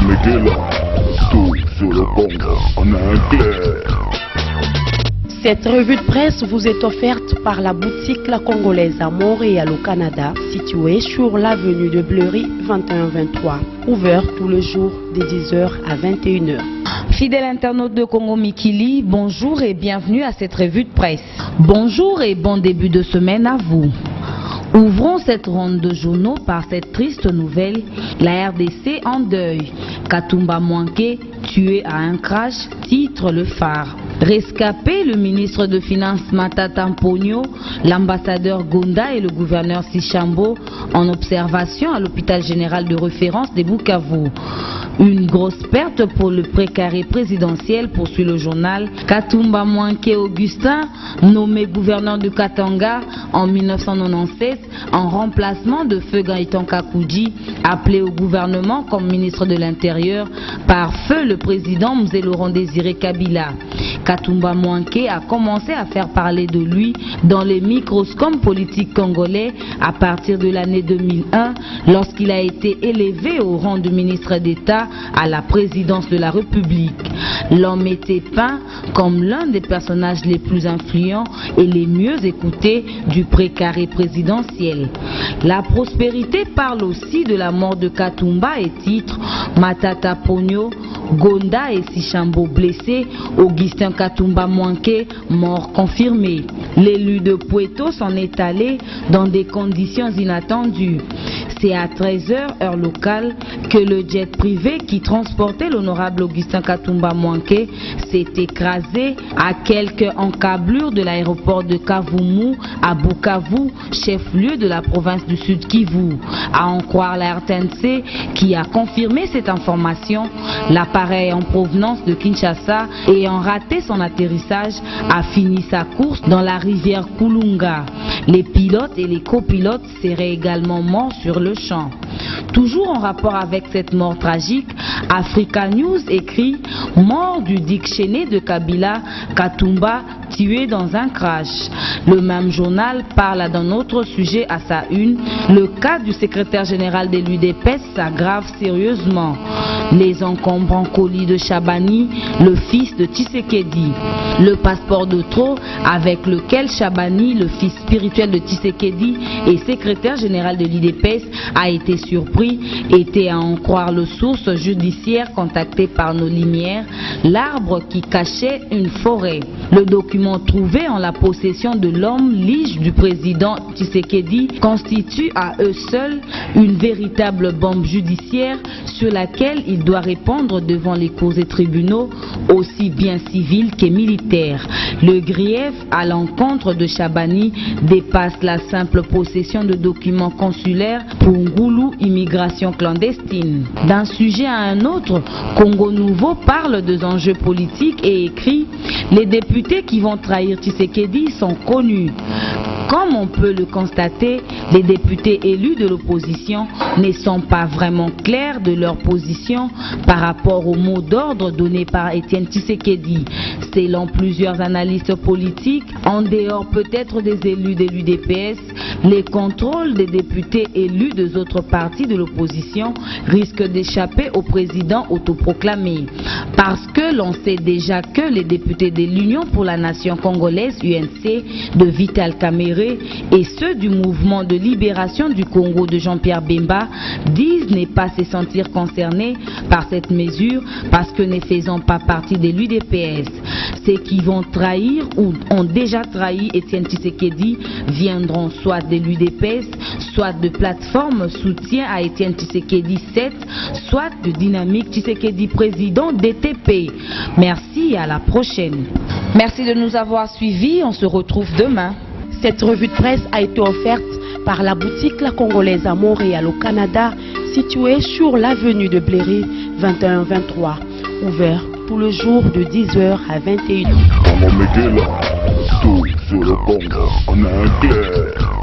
Tout sur le Congo, on a un clair. Cette revue de presse vous est offerte par la boutique La Congolaise à Montréal au Canada, située sur l'avenue de Bleury 2123, ouvert tous les jours de 10h à 21h. Fidèles internautes de Congo Mikili, bonjour et bienvenue à cette revue de presse. Bonjour et bon début de semaine à vous. Ouvrons cette ronde de journaux par cette triste nouvelle, la RDC en deuil. Katumba Mwanke, tué à un crash, titre le phare. Rescapé, le ministre de Finances Matata Mponyo, l'ambassadeur Gonda et le gouverneur Sichambo en observation à l'hôpital général de référence de Bukavu. Une grosse perte pour le précaré présidentiel, poursuit le journal. Katumba Mwanke Augustin, nommé gouverneur de Katanga en 1996, en remplacement de Feu Gaëtan Kakouji, appelé au gouvernement comme ministre de l'Intérieur par Feu le président Mzee Laurent Désiré Kabila. Katumba Mwanke a commencé à faire parler de lui dans les microscopes politiques congolais à partir de l'année 2001, lorsqu'il a été élevé au rang de ministre d'État à la présidence de la République. L'homme était peint comme l'un des personnages les plus influents et les mieux écoutés du précaré présidentiel. La prospérité parle aussi de la mort de Katumba et titre Matata Ponyo, Gonda et Sichambo blessés, Augustin Katumba Mwanke mort confirmé. L'élu de Puerto s'en est allé dans des conditions inattendues. C'est à 13h heure locale que le jet privé qui transportait l'honorable Augustin Katumba Mwanke s'est écrasé à quelques encablures de l'aéroport de Kavumu à Bukavu, chef-lieu de la province du Sud Kivu. À en croire la RTNC qui a confirmé cette information, l'appareil en provenance de Kinshasa ayant raté son atterrissage a fini sa course dans la rivière Kulunga. Les pilotes et les copilotes seraient également morts sur le champ. Toujours en rapport avec cette mort tragique, Africa News écrit « Mort du dictionnaire de Kabila, Katumba tué dans un crash ». Le même journal parle d'un autre sujet à sa une. Le cas du secrétaire général de l'UDPS s'aggrave sérieusement. Les encombrants colis de Chabani, le fils de Tshisekedi. Le passeport de trop avec lequel Chabani, le fils spirituel de Tshisekedi et secrétaire général de l'UDPS, a été surpris, était à en croire le source judiciaire contacté par nos Lumières, l'arbre qui cachait une forêt. Le document trouvé en la possession de l'homme lige du président Tshisekedi constitue à eux seuls une véritable bombe judiciaire sur laquelle il doit répondre devant les cours et tribunaux, aussi bien civils que militaires. Le grief à l'encontre de Chabani dépasse la simple possession de documents consulaires pour Ngoulou, immigration clandestine. D'un sujet à un autre, Congo Nouveau parle des enjeux politiques et écrit « Les députés qui vont trahir Tshisekedi sont connus ». Comme on peut le constater, les députés élus de l'opposition ne sont pas vraiment clairs de leur position par rapport au mot d'ordre donné par Étienne Tshisekedi. Selon plusieurs analystes politiques, en dehors peut-être des élus de l'UDPS, les contrôles des députés élus des autres partis de l'opposition risquent d'échapper au président autoproclamé. Parce que l'on sait déjà que les députés de l'Union pour la Nation congolaise, UNC, de Vital Kamerhe, et ceux du mouvement de libération du Congo de Jean-Pierre Bemba disent ne pas se sentir concernés par cette mesure parce que ne faisant pas partie de l'UDPS. Ceux qui vont trahir ou ont déjà trahi Étienne Tshisekedi viendront soit de l'UDPS, soit de plateforme soutien à Étienne Tshisekedi 7, soit de Dynamique Tshisekedi président DTP. Merci et à la prochaine. Merci de nous avoir suivis, on se retrouve demain. Cette revue de presse a été offerte par la boutique La Congolaise à Montréal au Canada, située sur l'avenue de Bleury 2123, ouvert tous les jours de 10h à 21h. Tout sur le Congo, on a un clair.